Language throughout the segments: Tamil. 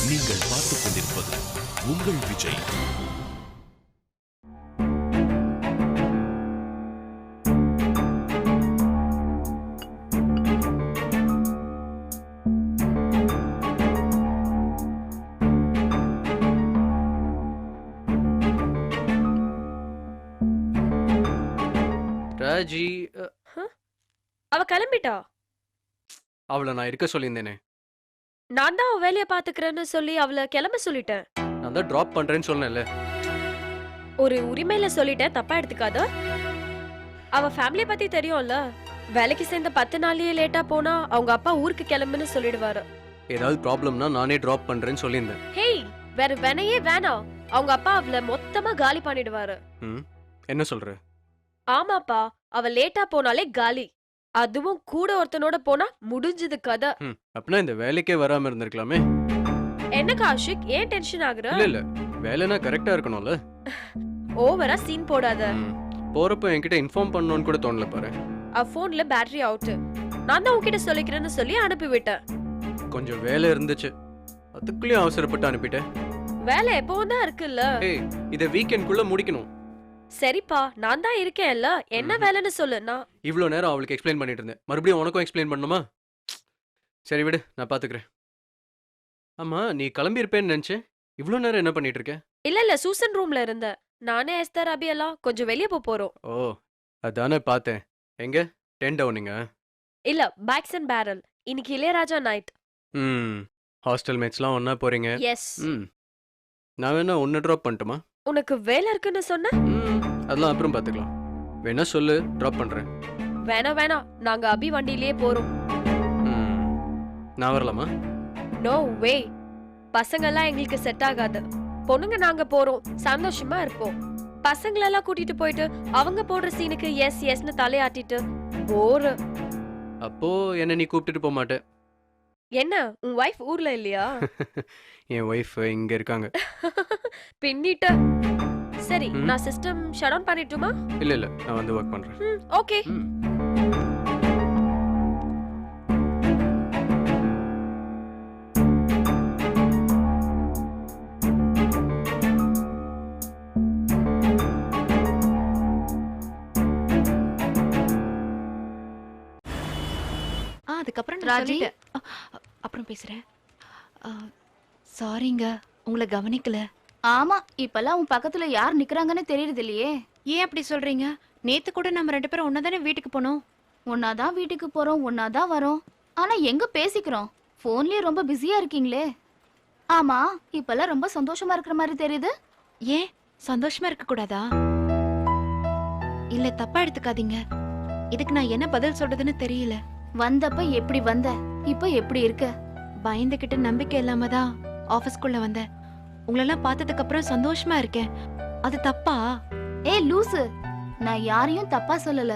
நீங்கள் பார்த்துக் கொண்டிருப்பது உங்கள் விஜய். ராஜி, அவ கிளம்பிட்டா. அவளை நான் இருக்க சொல்லியிருந்தேனே. நான் தான் அவ வேலைய பாத்துக்கிறேன்னு சொல்லி அவளை கிளம்ப சொல்லிட்டேன். நான் தான் டிராப் பண்றேன்னு சொன்னேன்ல. ஒரு உரிமையில சொல்லிட்டேன், தப்பா எடுத்துக்காத. அவ ஃபேமிலிய பத்தி தெரியும்ல. வேலைக்கு சேர்ந்த 10 நாள்லயே லேட்டா போனா அவங்க அப்பா ஊருக்கு கிளம்புன்னு சொல்லிடுவாரு. ஏதாவது ப்ராப்ளம்னா நானே டிராப் பண்றேன்னு சொல்லியிருந்தேன். ஹேய், வேற வேணையே வேணாம். அவங்க அப்பா அவளை மொத்தமா காலி பண்ணிடுவாரு. என்ன சொல்ற? ஆமாப்பா, அவ லேட்டா போனாலே காலி. அதுவும் கூட ஒருத்தனோட போனா முடிஞ்சது கதை. அப்படின்னா இந்த வேலைக்கே வராம இருந்திருக்கலாமே. என்ன காஷிக், ஏன் டென்ஷன் ஆகுற? இல்ல வேலைனா கரெக்டா இருக்கணும்ல. ஓவரா சீன் போடாத. போறப்ப என்கிட்ட இன்ஃபார்ம் பண்ணணும்னு கூட தோணல பாரு. அவ போன்ல பேட்டரி அவுட். நான் தான் உன்கிட்ட சொல்லிக்கிறேன்னு சொல்லி அனுப்பி விட்டேன். கொஞ்சம் வேலை இருந்துச்சு, அதுக்குள்ளேயும் அவசரப்பட்டு அனுப்பிட்டேன். வேலை எப்பவும் தான் இருக்குல்ல. ஏய், இத வீக்கெண்ட்குள்ள முடிக்கணும். சரிப்பா, நான் தான் இருக்கேன்ல. என்ன வேலைன்னு சொல்லு. நான் இவ்வளவு நேரம் அவளுக்கு எக்ஸ்பிளைன் பண்ணிட்டு இருந்தேன், மறுபடியும் உனக்கும் எக்ஸ்பிளைன் பண்ணணுமா? சரி விடு, நான் பாத்துக்கிறேன். ஆமா, நீ கிளம்பி இருப்பேன்னு நினைச்சேன். இவ்வளவு நேரம் என்ன பண்ணிட்டு இருக்க? இல்ல சூசன் ரூம்ல இருந்த. நானே எஸ்தர் அபி எல்லாம் கொஞ்சம் வெளிய போறோம். ஓ, அதானே பார்த்தேன். எங்க 10 டவுனுங்க? இல்ல, பேக்ஸ் அண்ட் பேரல். இன்னைக்கு இளையராஜா நைட். ஹாஸ்டல் மேட்ச்லாம் ஒண்ணா போறீங்க? எஸ். நான் வேணா ஒன்னு டிராப் பண்ணட்டுமா? உனக்கு வேலை இருக்குன்னு சொன்ன. அதெல்லாம் அப்புறம் பாத்துக்கலாம். வேணா சொல்லு, டிராப் பண்றேன். வேணாம், நாங்க அபி வண்டியிலேயே போறோம். நான் வரலாமா? No way. பசங்க எல்லாம் எங்களுக்கு செட் ஆகாது. பொண்ணுங்க நாங்க போறோம், சந்தோஷமா இருப்போம். பசங்களெல்லாம் கூட்டிட்டு போயிட்டு அவங்க போடுற சீனுக்கு எஸ் எஸ்னு தலையாட்டிட்டு போர். அப்போ என்ன நீ கூப்பிட்டுட்டு போக மாட்டே? என்ன, உன் வைஃப் ஊர்ல இல்லையா? என் வைஃப் இங்க இருக்காங்க. பின்னிட்ட. சரி, நான் சிஸ்டம் ஷட் டவுன் பண்ணிட்டுமா? இல்ல நான் வந்து வர்க் பண்றேன். ஓகே. அதுக்கப்புறம் ராஜி, அப்புறம் பேசுறேன். சாரிங்க, உங்களை கவனிக்கல. ஆமா, இப்பெல்லாம் உன் பக்கத்துல யார் நிக்கறாங்கன்னு தெரியுது இல்லையே. ஏன் அப்படி சொல்றீங்க? நேத்து கூட நம்ம 2 பேரும் ஒன்னாதானே வீட்டுக்கு போனோம். ஒன்னாதான் வீட்டுக்கு போறோம், ஒன்னாதான் வரோம். ஆனா எங்க பேசிக்கிறோம்? போன்லயே ரொம்ப பிஸியா இருக்கீங்களே. ஆமா, இப்பெல்லாம் ரொம்ப சந்தோஷமா இருக்கிற மாதிரி தெரியுது. ஏன் சந்தோஷமா இருக்க கூடாதா? இல்ல, தப்பா எடுத்துக்காதீங்க. இதுக்கு நான் என்ன பதில் சொல்றதுன்னு தெரியல. வந்தப்ப எப்படி வந்த, இப்ப எப்படி இருக்க? பயந்துகிட்டு நம்பிக்கை இல்லாம தான் ஆபீஸ்க்குள்ள வந்தேன். உங்களெல்லாம் பார்த்ததுக்கு அப்புறம் சந்தோஷமா இருக்கேன். அது தப்பா? ஏய் லூசு, நான் யாரையும் தப்பா சொல்லல.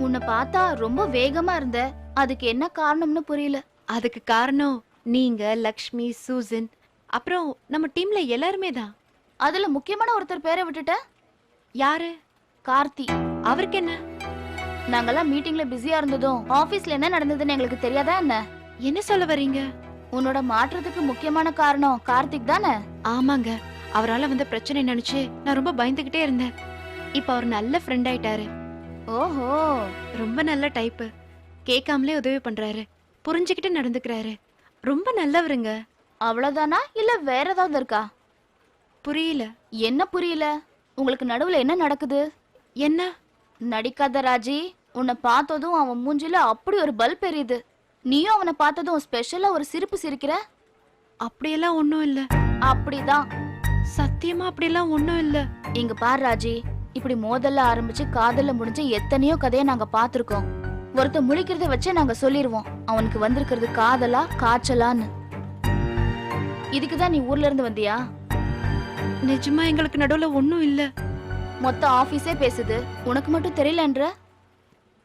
உன்னை பார்த்தா ரொம்ப வேகமா இருந்த, அதுக்கு என்ன காரணம்னு புரியல. அதுக்கு காரணம் நீங்க, லக்ஷ்மி, சூசன், அப்புறம் நம்ம டீம்ல எல்லாருமே தான். அதுல முக்கியமான ஒருத்தர் பேரை விட்டுட்ட. யாரு? கார்த்தி. அவருக்கு என்ன? நாங்கெல்லாம் மீட்டிங்ல பிஸியா இருந்ததும் ஆபீஸ்ல என்ன நடந்ததுன்னு எங்களுக்கு தெரியாதா என்ன? என்ன சொல்ல வரீங்க? உன்னோட மாற்றத்துக்கு முக்கியமான காரணம் கார்த்திக் தானே? ஆமாங்க, அவரால வந்த பிரச்சனை நினைச்சு நான் ரொம்ப பயந்துகிட்டே இருந்தேன். இப்ப அவர் நல்ல ஃப்ரெண்ட் ஆயிட்டாரு. ஓஹோ, ரொம்ப நல்ல டைப்பு. கேட்காமலே உதவி பண்றாரு, புரிஞ்சுக்கிட்டு நடந்துக்கிறாரு. ரொம்ப நல்லவருங்க. அவ்வளவுதானா இல்ல வேற ஏதாவது இருக்கா? புரியல. என்ன புரியல? உங்களுக்கு நடுவுல என்ன நடக்குது? என்ன? நடிக்காத ராஜி. உன்னை பார்த்ததும் அவன் மூஞ்சில அப்படி ஒரு பல்ப் எரியுது. நீயும் அவனை பார்த்ததும் ஸ்பெஷலா ஒரு சிரிப்பு சிரிக்கிற. அப்படியெல்லாம் ஒண்ணும் இல்ல. அப்படிதான். சத்தியமா அப்படியெல்லாம் ஒண்ணும் இல்ல. இங்க பாரு ராஜி, இப்படி மோதல்ல ஆரம்பிச்சு காதல்ல முடிஞ்ச எத்தனையோ கதையை நாங்க பாத்திருக்கோம். ஒருத்த முழிக்கிறத வச்சே நாங்க சொல்லிருவோம் அவனுக்கு வந்திருக்கிறது காதலா காய்ச்சலான்னு. இதுக்குதான் நீ ஊர்ல இருந்து வந்தியா? நிஜமா எங்களுக்கு நடுவுல ஒண்ணும் இல்ல. மொத்த ஆபீஸே பேசுது, உனக்கு மட்டும் தெரியலன்ற.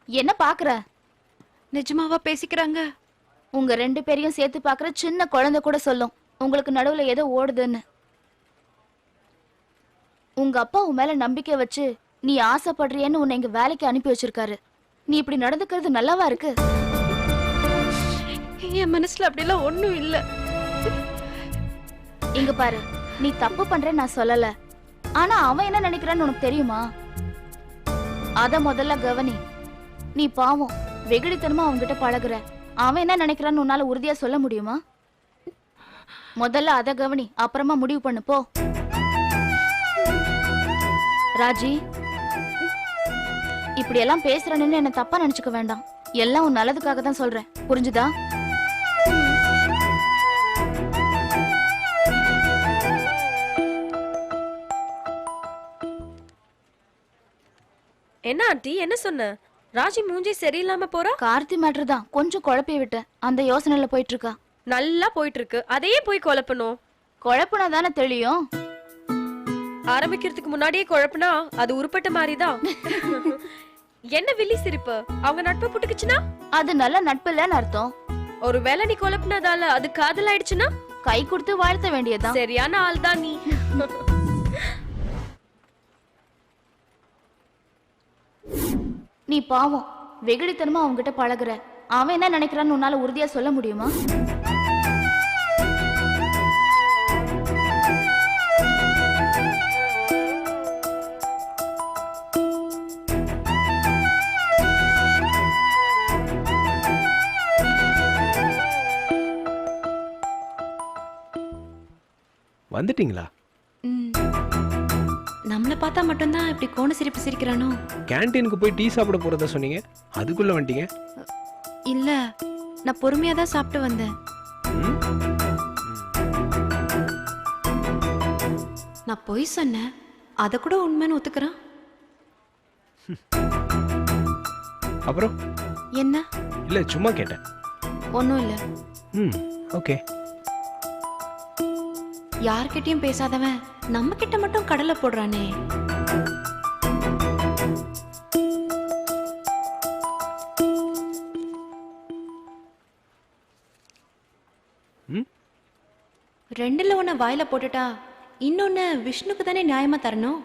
என்ன பாக்குற? நிஜமாவா பேசிக்கிறாங்க? உங்க 2 பேரையும் சேர்த்து பாக்குற சின்ன குழந்தை கூட சொல்லும் உங்களுக்கு நடுவுல ஏதோ ஓடுதுன்னு. உங்க அப்பா உன் மேல நம்பிக்கை வச்சு நீ ஆசைப்படுறியன்னு உன்னை இங்க வேலைக்கு அனுப்பி வச்சிருக்காரு. நீ இப்படி நடந்துக்கிறது நல்லாவா இருக்கு? என் மனசுல அப்படியெல்லாம் ஒண்ணும் இல்ல. இங்க பாரு, நீ தப்பு பண்ற நான் சொல்லல. ஆனா அவன் என்ன நினைக்கிறான்னு உனக்கு தெரியுமா? அத முதல்ல கவனி. நீ பாவம் வெகுளித்தனமா அவன்கிட்ட பழகுற. அவன் என்ன நினைக்கிறான்னு உன்னால உறுதியா சொல்ல முடியுமா? முதல்ல அத கவனி, அப்புறமா முடிவு பண்ணு போ. ராஜி, இப்படி எல்லாம் பேசுறேன்னு என்ன தப்பா நினைச்சுக்க வேண்டாம். எல்லாம் உன் நல்லதுக்காக தான் சொல்றேன், புரிஞ்சுதா? என்ன ஆண்டி என்ன சொன்ன? ராஜி மூஞ்சி சரியில்லாம போறா? கார்த்தி மேட்ரு தான் கொஞ்சம் குழப்பி விட்ட. அந்த யோசனையில போயிட்டு இருக்கா. நல்லா போயிட்டு இருக்கு, அதையே போய் குழப்பணும். குழப்புனா தானே தெளியும். ஆரம்பிக்கிறதுக்கு முன்னாடியே குழப்புனா அது உருப்பட்ட மாதிரிதான். என்ன வில்லி சிரிப்பு? அவங்க நட்பு புட்டுக்குச்சுன்னா அது நல்ல நட்பு இல்லன்னு அர்த்தம். ஒரு வேளை நீ குழப்பினதால அது காதல் ஆயிடுச்சுன்னா கை கொடுத்து வாழ்த்த வேண்டியதுதான். சரியான ஆள் தான் நீ. நீ பாவம் வெகுளித்தனமா அவன்கிட்ட பழகுற. அவன் என்ன நினைக்கிறான்னு உன்னால உறுதியா சொல்ல முடியுமா? வந்துட்டீங்களா? நம்மளை பார்த்தா மட்டும்தான் இப்படி கோண சிரிப்பு சிரிக்கிறானோ? கேண்டீனுக்கு போய் டீ சாப்பிட போறதா சொன்னீங்க, அதுக்குள்ள வந்துட்டீங்க. இல்ல, நான் பொறுமையா தான் சாப்பிட்டு வந்தேன். ம்? நான் பொய் சொன்னேன், அத கூட உண்மைன்னு ஒத்துக்கிறான். அப்புறம் என்ன? இல்ல சும்மா கேட்டேன். ஒன்னும் இல்ல. ம், ஓகே. யார்கிட்டயும் பேசாதவன் நம்ம கிட்ட மட்டும் கடலை போடுறானே. ம்? ரெண்டுல ஒண்ணு வாயில போட்டுட்டா இன்னொன்னு விஷ்ணுக்கு தானே நியாயமா தரணும்.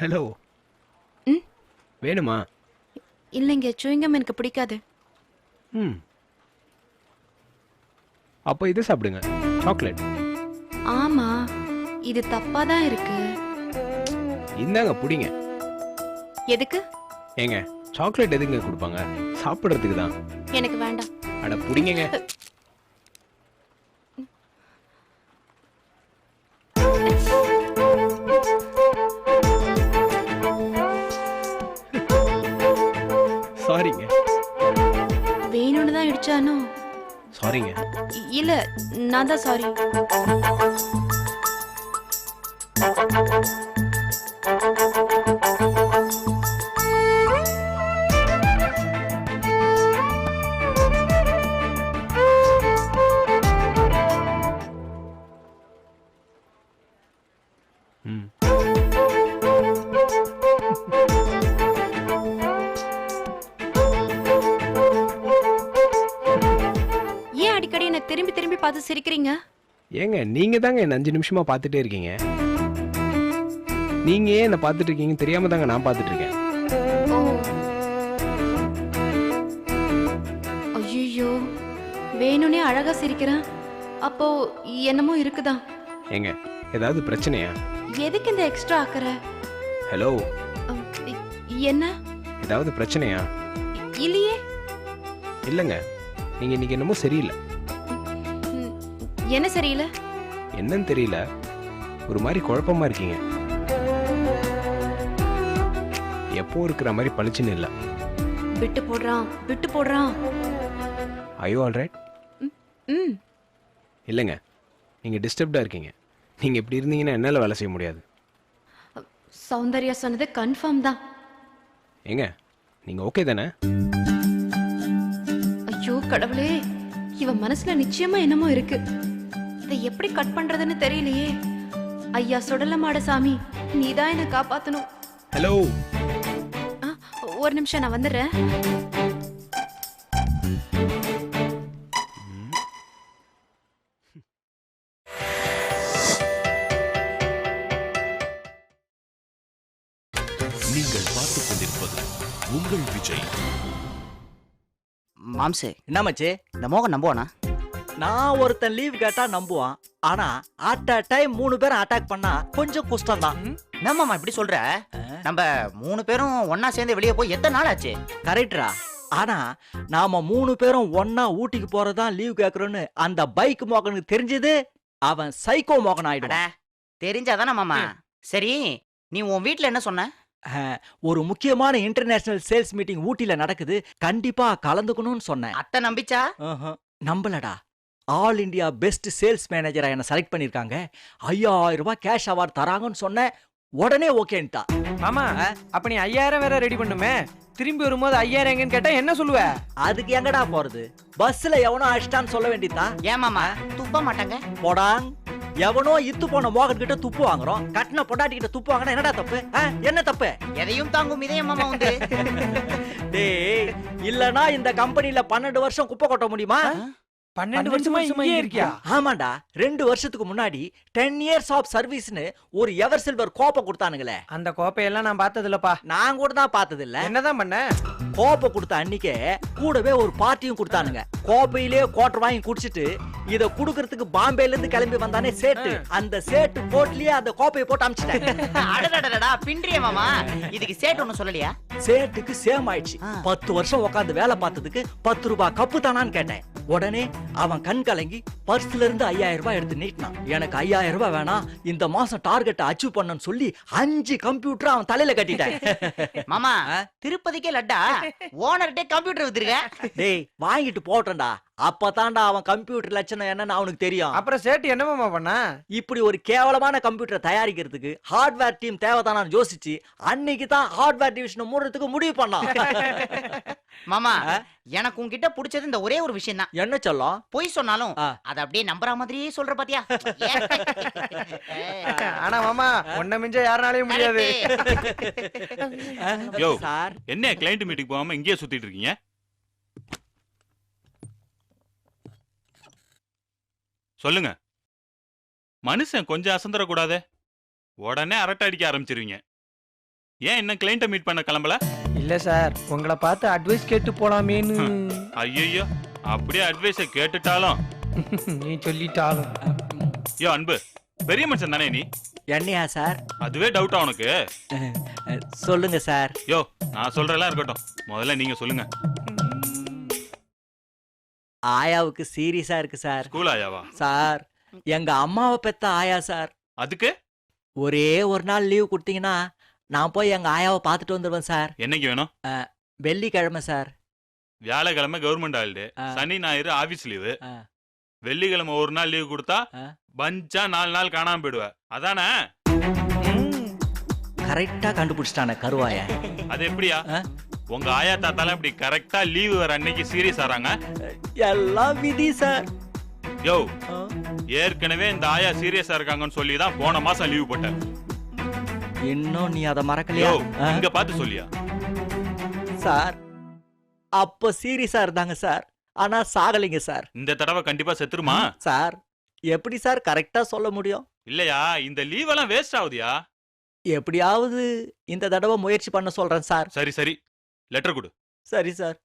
ஹலோ. ம்? வேணுமா? இல்லைங்க, சூயிங்கம் எனக்கு பிடிக்காது. ம். அப்போ இது சாப்பிடுங்க, சாக்லேட். ஆமா, இது தப்பா தான் இருக்கு. இந்தாங்க புடிங்க. எதுக்கு? ஏங்க சாக்லேட் எதுங்க கொடுப்பாங்க? சாப்பிடுறதுக்கு தான். எனக்கு வேண்டாம். அட புடிங்கங்க. சாரிங்க. வேணும்னு தான் இடிச்சானோ? சாரிங்க. இல்ல, நான் தான் சாரி. ம். ஏன் அடிக்கடி என்ன திரும்பி திரும்பி பார்த்து சிரிக்கிறீங்க? ஏங்க நீங்க தாங்க என்ன 5 நிமிஷமா பார்த்துட்டே இருக்கீங்க. நீங்க ஏன் என்ன பார்த்துட்டு இருக்கீங்கன்னு தெரியாம தாங்க நான் பார்த்துட்டு இருக்கேன். ஐயோ, வேணும்னே அழகா சிரிக்கிறேன். அப்போ என்னமோ இருக்குதா? ஏங்க ஏதாவது பிரச்சனையா? எதுக்கு இந்த எக்ஸ்ட்ரா ஆக்குற? ஹலோ. என்ன? ஏதாவது பிரச்சனையா? இல்லையே. இல்லைங்க, நீங்க இன்னைக்கு என்னமோ சரியில்லை. ம், என்ன சரியில்லை? என்னன்னு தெரியல, ஒரு மாதிரி குழப்பமா இருக்கீங்க. எப்போ இருக்கிற மாதிரி பளிச்சுன்னு இல்லை. விட்டு போடுறான், விட்டு போடுறான். ஐயோ ஆல்ரைட். ம், இல்லைங்க, நீங்க டிஸ்டர்ப்டா இருக்கீங்க. நீங்க இப்படி இருந்தீங்கன்னா என்னால வேலை செய்ய முடியாது. சௌந்தர்யா சொன்னது கன்ஃபார்ம் தான். ஏங்க நீங்க ஓகே தானே? ஐயோ கடவுளே, இவ மனசுல நிச்சயமா என்னமோ இருக்கு. இதை எப்படி கட் பண்றதுன்னு தெரியலையே. ஐயா சுடலமாட சாமி, நீதான் என்ன காப்பாத்தணும். ஹலோ. ஒரு நிமிஷம், நான் வந்துடுறேன். நீங்கள் பார்த்துக் கொண்டிருப்பது உங்கள் விஜய். மாம்சே என்ன மச்சி, இந்த மோகன் நம்புவானா? நான் ஒருத்தன் லீவ் கேட்டா நம்புவான், ஆனா அட் அ டைம் 3 பேரும் அட்டாக் பண்ணா கொஞ்சம் கஷ்டம் தான். என்னம்மா இப்படி சொல்ற? நம்ம 3 பேரும் ஒன்னா சேர்ந்து வெளியே போய் எத்தனை நாள் ஆச்சு? கரெக்டா? ஆனா நாம 3 பேரும் ஒன்னா ஊட்டிக்கு போறதான் லீவ் கேக்குறோன்னு அந்த பைக் மோகனுக்கு தெரிஞ்சது, அவன் சைக்கோ மோகன் ஆயிடுவான். தெரிஞ்சாதானே மாமா. சரி, நீ உன் வீட்ல என்ன சொன்ன? ஒரு முக்கியமான இன்டர்நேஷனல் சேல்ஸ் மீட்டிங் ஊட்டில நடக்குது, கண்டிப்பா கலந்துக்கணும்னு சொன்னேன். அத்தை நம்பிச்சா? நம்பலடா. ஆல் இந்தியா பெஸ்ட் சேல்ஸ் மேனேஜரா என்ன செலக்ட் பண்ணிருக்காங்க, 5000 ரூபாய் கேஷ் அவார்ட் தராங்கன்னு சொன்னேன். உடனே ஓகேன்ட்டா. மாமா, அப்ப நீ 5000 வேற ரெடி பண்ணுமே. திரும்பி வரும்போது 5000 எங்கன்னு கேட்டா என்ன சொல்லுவ? அதுக்கு எங்கடா போறது? பஸ்ல எவனோ அடிச்சிட்டான்னு சொல்ல வேண்டியதா? ஏன் மாமா துப்ப மாட்டாங்க? போடாங். எவனோ இத்து போன மோகன் கிட்ட துப்பு வாங்குறோம், கட்டின பொண்டாட்டி கிட்ட துப்பு வாங்கினா என்னடா தப்பு? என்ன தப்பு? எதையும் தாங்கும் இதயம் மாமா வந்து. டேய், இல்லனா இந்த கம்பெனில 12 வருஷம் குப்பை கொட்ட முடியுமா? 12 வருஷமா இங்கே இருக்கியா? ஆமாண்டா. 2 வருஷத்துக்கு முன்னாடி 10 இயர்ஸ் ஆஃப் சர்வீஸ்னு ஒரு எவர் சில்வர் கோப்பை கொடுத்தானுங்களே. அந்த கோப்பையெல்லாம் நான் பார்த்தது இல்லப்பா. நான் கூட தான் பார்த்தது இல்ல. என்னதான் பண்ண? கோப்பை கொடுத்த அன்னைக்கே கூடவே ஒரு பார்ட்டியும் கொடுத்தானுங்க. கோப்பையிலே குவார்டர் வாங்கி குடிச்சிட்டு இத குடுக்கறதுக்கு பாம்பேல இருந்து கிளம்பி வந்தானே சேட்டு, அந்த சேட்டு போட்லயே அந்த கோப்பையை போட்டு அமிச்சிட்டாங்க. அடடடடா, பின்றிய மாமா. இதுக்கு சேட் ஒண்ணும் சொல்லலையா? சேட்டுக்கு சேம் ஆயிடுச்சு. 10 வருஷம் உட்கார்ந்து வேலை பார்த்ததுக்கு 10 ரூபாய் கப்பு தானான்னு கேட்டேன். உடனே அவன் கண் கலங்கி பர்ஸ்ல இருந்து 5000 ரூபாய் எடுத்து நீட்டினான். எனக்கு 5000 ரூபாய் வேணாம், இந்த மாசம் டார்கெட் அச்சீவ் பண்ணணும்னு சொல்லி 5 கம்ப்யூட்டர் அவன் தலையில கட்டிட்டேன். மாமா, திருப்பதிக்கே லட்டா ஓனர்கிட்ட கம்ப்யூட்டர் வித்துருக்க. டேய், வாங்கிட்டு போட்டேன்டா. அப்பதான்டா அவன் கம்ப்யூட்டர் லட்சணம் என்னன்னு அவனுக்கு தெரியும். அப்புறம் சேட்டு என்ன மாமா பண்ணா? இப்படி ஒரு கேவலமான கம்ப்யூட்டரை தயாரிக்கிறதுக்கு ஹார்ட்வேர் டீம் தேவைதானான்னு யோசிச்சு அன்னைக்கு தான் ஹார்ட்வேர் டிவிஷன் மூடுறதுக்கு முடிவு பண்ணான். மாமா, எனக்கு உன்கிட்ட பிடிச்சது இந்த ஒரே ஒரு விஷயம் தான். என்ன சொல்லும்? பொய் சொன்னாலும் அத அப்படியே நம்புற மாதிரியே சொல்ற பாத்தியா? ஆனா மாமா, உன்னை மிஞ்ச யாருனாலயும் முடியாது. யோ, சார், என்ன கிளைண்ட் மீட்டிங் போகாம இங்கேயே சுத்திட்டு இருக்கீங்க? சொல்லுங்க. மனுஷன் கொஞ்சம் அசந்தர கூடாதே, உடனே அரட்டை அடிக்க ஆரம்பிச்சிருவீங்க. ஏன் இன்னும் கிளைண்ட்டை மீட் பண்ண கிளம்பல? இல்ல சார், உங்களை பார்த்து அட்வைஸ் கேட்டு போலாமேன்னு. ஐயோ, அப்படியே அட்வைஸை கேட்டுட்டாலும் நீ சொல்லிட்டாலும். யோ அன்பு, பெரிய மனுஷன் தானே நீ? என்னையா சார்? அதுவே டவுட்டா உனக்கு? சொல்லுங்க சார். யோ, நான் சொல்றதெல்லாம் இருக்கட்டும், முதல்ல நீங்க சொல்லுங்க. ஆயாவுக்கு சீரியஸா இருக்கு சார். ஸ்கூல் ஆயாவா? சார், எங்க அம்மாவை பெத்த ஆயா சார். அதுக்கு ஒரே ஒரு நாள் லீவ் கொடுத்தீங்கன்னா நான் போய் எங்க ஆயாவை பார்த்துட்டு வந்துடுவேன் சார். என்னைக்கு வேணும்? வெள்ளிக்கிழமை சார். வியாழக்கிழமை கவர்மெண்ட் ஹாலிடே, சனி ஞாயிறு ஆபீஸ் லீவு. வெள்ளிக்கிழமை ஒரு நாள் லீவு கொடுத்தா பஞ்சா 4 நாள் காணாம போயிடுவ, அதானே? கரெக்டா கண்டுபிடிச்சிட்டானே கருவாய. அது எப்படியா? உங்க ஆயா தாத்தாலாம் இப்படி கரெக்டா லீவு வர அன்னைக்கு சீரியஸ் ஆறாங்க? எல்லாம் விதி சார். யோ, ஏற்கனவே இந்த ஆயா சீரியஸா இருக்காங்கன்னு சொல்லி தான் போன மாசம் லீவு போட்டேன். இன்னும் நீ அதை மறக்கலையா? இங்க பார்த்து சொல்லியா? சார், அப்ப சீரியஸா இருந்தாங்க சார், ஆனா சாகலைங்க சார். இந்த தடவை கண்டிப்பா செத்துருமா? சார், எப்படி சார் கரெக்டா சொல்ல முடியும்? இல்லையா, இந்த லீவ் எல்லாம் வேஸ்ட் ஆகுதியா? எப்படியாவது இந்த தடவை முயற்சி பண்ண சொல்றேன் சார். சரி சரி, லெட்டர் கொடு. சரி சார்,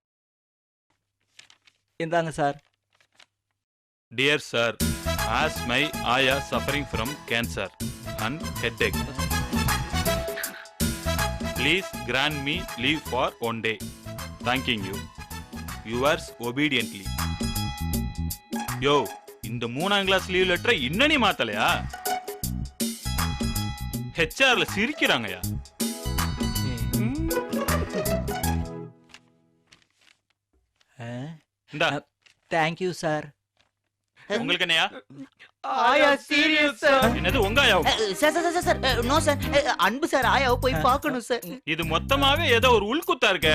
இந்தாங்க sir. Dear sir, as my ayah suffering from cancer and headache, please grant me leave for 1 day. Thanking you. Yours obediently. யோ, இந்த 3ஆம் கிளாஸ் லீவ் லெட்டரை இன்னும் நீ மாத்தலையா? ஹெச்ஆர்ல சிரிக்கிறாங்கயா. இந்தா. Thank you sir. உங்களுக்கு என்னையா? ஆயா சீரியஸ் சார். என்னது உங்க ஆயா? சார், நோ சார், அன்பு சார் ஆயாவை போய் பார்க்கணும் சார். இது மொத்தமாவே ஏதோ ஒரு உள்குத்தா இருக்க.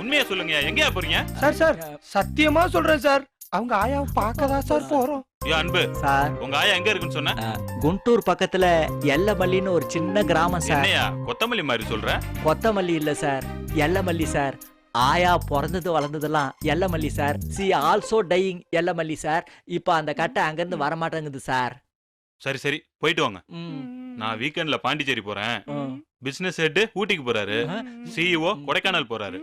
உண்மையா சொல்லுங்க, எங்கயா போறீங்க? சார் சத்தியமா சொல்றேன் சார், அவங்க ஆயாவை பார்க்கதா சார் போறோம். யோ அன்பு சார், உங்க ஆயா எங்க இருக்குன்னு சொன்ன? குண்டூர் பக்கத்துல எல்லமல்லின்னு ஒரு சின்ன கிராமம் சார். என்னையா கொத்தமல்லி மாதிரி சொல்ற? கொத்தமல்லி இல்ல சார், எல்லமல்லி சார். ஆயா பிறந்தது வளர்ந்ததெல்லாம் Ellamalli sir. She also dying Ellamalli sir. இப்ப அந்த கட்டை அங்கிருந்து வரமாட்டேங்குது சார். சரி சரி, போயிட்டு வாங்க. நான் வீக்கெண்ட்ல பாண்டிச்சேரி போறேன். பிசினஸ் ஹெட் ஊட்டிக்கு போறாரு, சிஇஓ கொடைக்கானல் போறாரு.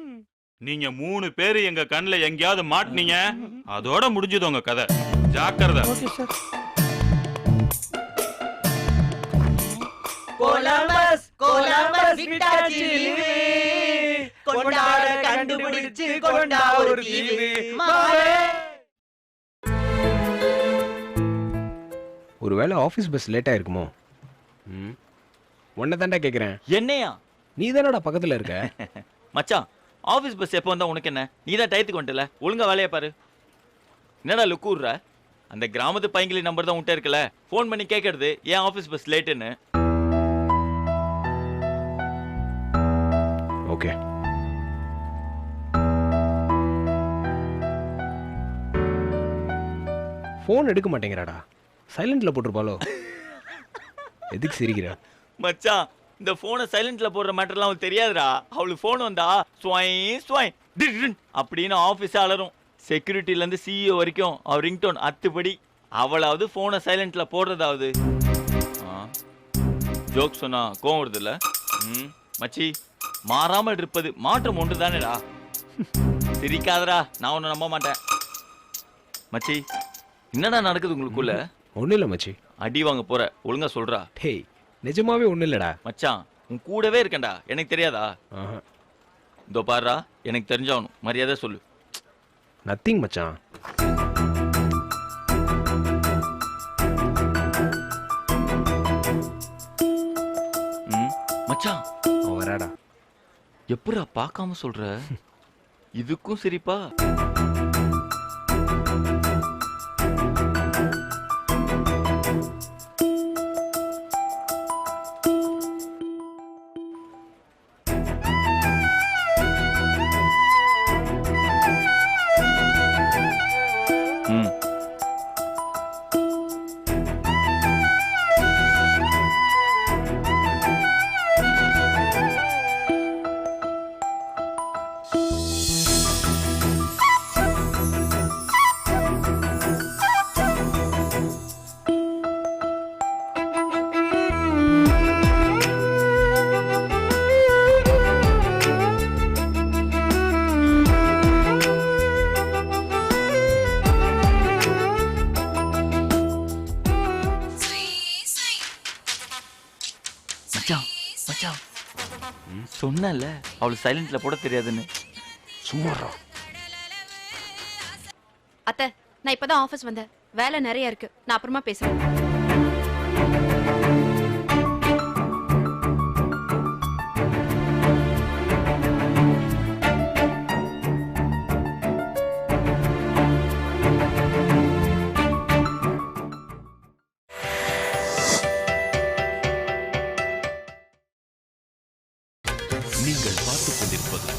நீங்க 3 பேரு எங்க கண்ணுல எங்கேயாவது மாட்டினீங்க, அதோட முடிஞ்சது உங்க கதை. ஜாக்கிரதை. Okay sir. கொலம்பஸ் கொலம்பஸ் விட்டாச்சு லீவு, கொண்டாட கண்டுபிடிச்சு கொண்டா ஒரு தீவு. ஒருவேளை ஆஃபீஸ் பஸ் லேட்டாக இருக்குமோ? ம், உன்னை தாண்டா கேட்குறேன். என்னையா? நீ தானடா பக்கத்தில் இருக்க. மச்சான், ஆபீஸ் பஸ் எப்போ வந்தா உனக்கு என்ன? நீ தான் டயத்துக்கு வந்துட்டல, ஒழுங்கா வேலையை பாரு. என்னடா லுக்கூர்ற? அந்த கிராமத்து பையங்களி நம்பர் தான் உன்ட்ட இருக்குல்ல, ஃபோன் பண்ணி கேட்கறது ஏன் ஆபீஸ் பஸ் லேட்டுன்னு. ஓகே. ஃபோன் எடுக்க மாட்டேங்கிறாடா. சைலண்ட்ல போட்டிருப்பாளோ? எதுக்கு சிரிக்கிற? மச்சான், இந்த போனை சைலண்ட்ல போடுற மேட்டர்லாம் அவளுக்கு தெரியாதுடா. அவளுக்கு போன் வந்தா ஸ்வாய் ஸ்வாய் டின் அப்படின்னு ஆஃபீஸ் அலரும். செக்யூரிட்டில இருந்து சிஇஓ வரைக்கும் அவ ரிங்டோன் அத்துப்படி. அவளாவது போனை சைலண்ட்ல போடுறதாவது. ஜோக் சொன்னா கோவம் வருது இல்ல? மச்சி, மாறாமல் இருப்பது மாற்றம் ஒன்று தானேடா. சிரிக்காதடா, நான் உன்னை நம்ப மாட்டேன். மச்சி, என்னடா நடக்குது உங்களுக்குள்ள? ஒன்றும் இல்லை மச்சி. அடி வாங்க போற, ஒழுங்கா சொல்றா. டேய், நிஜமாவே ஒன்றும் இல்லைடா. மச்சான், உன் கூடவே இருக்கேன்டா, எனக்கு தெரியாதா? இதோ பாருடா, எனக்கு தெரிஞ்சாகணும், மரியாதை சொல்லு. நத்திங் மச்சான். மச்சான் வராடா. எப்படா பார்க்காம சொல்ற? இதுக்கும் சிரிப்பா? சொன்னல அவளுக்கு சைலண்ட்ல போட தெரியாதுன்னு. சும்மாடா. அத்தை, நான் இப்பதான் ஆபீஸ் வந்தேன். வேலை நிறைய இருக்கு, நான் அப்புறமா பேசுறேன். நீங்கள் பார்த்துக் கொண்டிருப்பது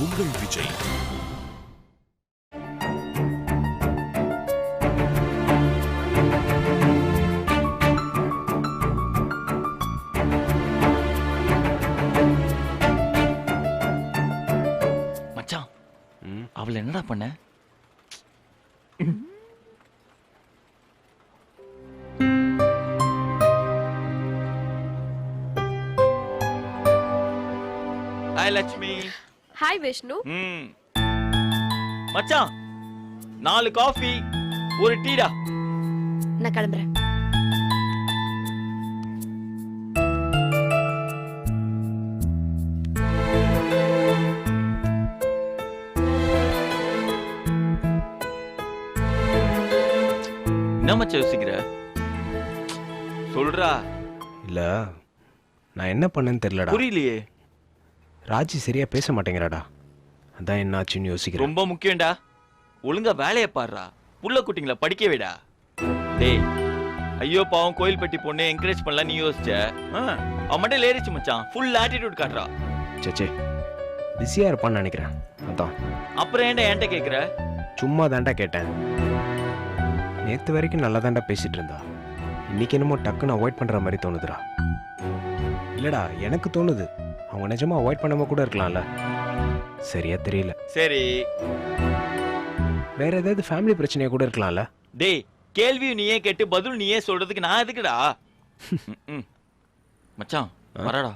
உங்கள் விஜய். மச்சான், அவளை என்னடா பண்ண? ஹாய் லட்சுமி. ஹாய் விஷ்ணு. மச்சான், 4 காஃபி, ஒரு டீடா. நான் கிளம்புறேன். என்ன மச்சான் யோசிக்கிற? சொல்றா. இல்ல, நான் என்ன பண்ணேன்னு தெரியலடா. புரியலையே. ராஜி சரியா பேச மாட்டேங்கிறாடா. அதான் என்ன ஆச்சுன்னு யோசிக்கிறேன். ரொம்ப முக்கியம்டா, ஒழுங்கா வேலையை பாடுறா. புள்ள குட்டிங்கள படிக்க வைடா. டேய், ஐயோ பாவம் கோயில் பெட்டி பொண்ணு என்கரேஜ் பண்ணலாம் நீ யோசிச்ச. அவன் மட்டும் லேரிச்சு மச்சான், ஃபுல் ஆட்டிடியூட் காட்டுறா. சச்சே, பிஸியா இருப்பான்னு நினைக்கிறேன். அதான். அப்புறம் ஏன்டா என்கிட்ட கேட்குற? சும்மா தாண்டா கேட்டேன். நேற்று வரைக்கும் நல்லா தாண்டா பேசிட்டு இருந்தா. இன்னைக்கு என்னமோ டக்குன்னு அவாய்ட் பண்ற மாதிரி தோணுதுடா. இல்லடா, எனக்கு தோணுது அவங்க நிஜமா அவாய்ட் பண்ணாம கூட இருக்கலாம்ல. சரியா தெரியல. சரி, வேற ஏதாவது ஃபேமிலி பிரச்சனையா கூட இருக்கலாம்ல. டேய், கேள்வியும் நீயே கேட்டு பதில் நீயே சொல்றதுக்கு நான் எதுக்குடா? மச்சான் வரடா.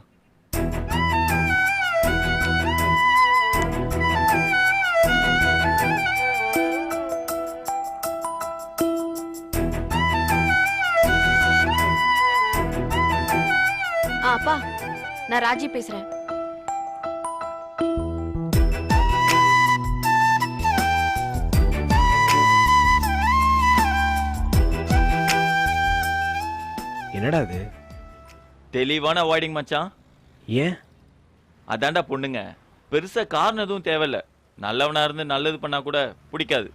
அப்பா நான் ராஜி பேசுறேன். என்னடா அது? தெளிவான அவாய்டிங் மச்சான். ஏன்? அதான்டா பொண்ணுங்க, பெருசா காரணம் எதுவும் தேவையில்ல. நல்லவனா இருந்து நல்லது பண்ணா கூட பிடிக்காது.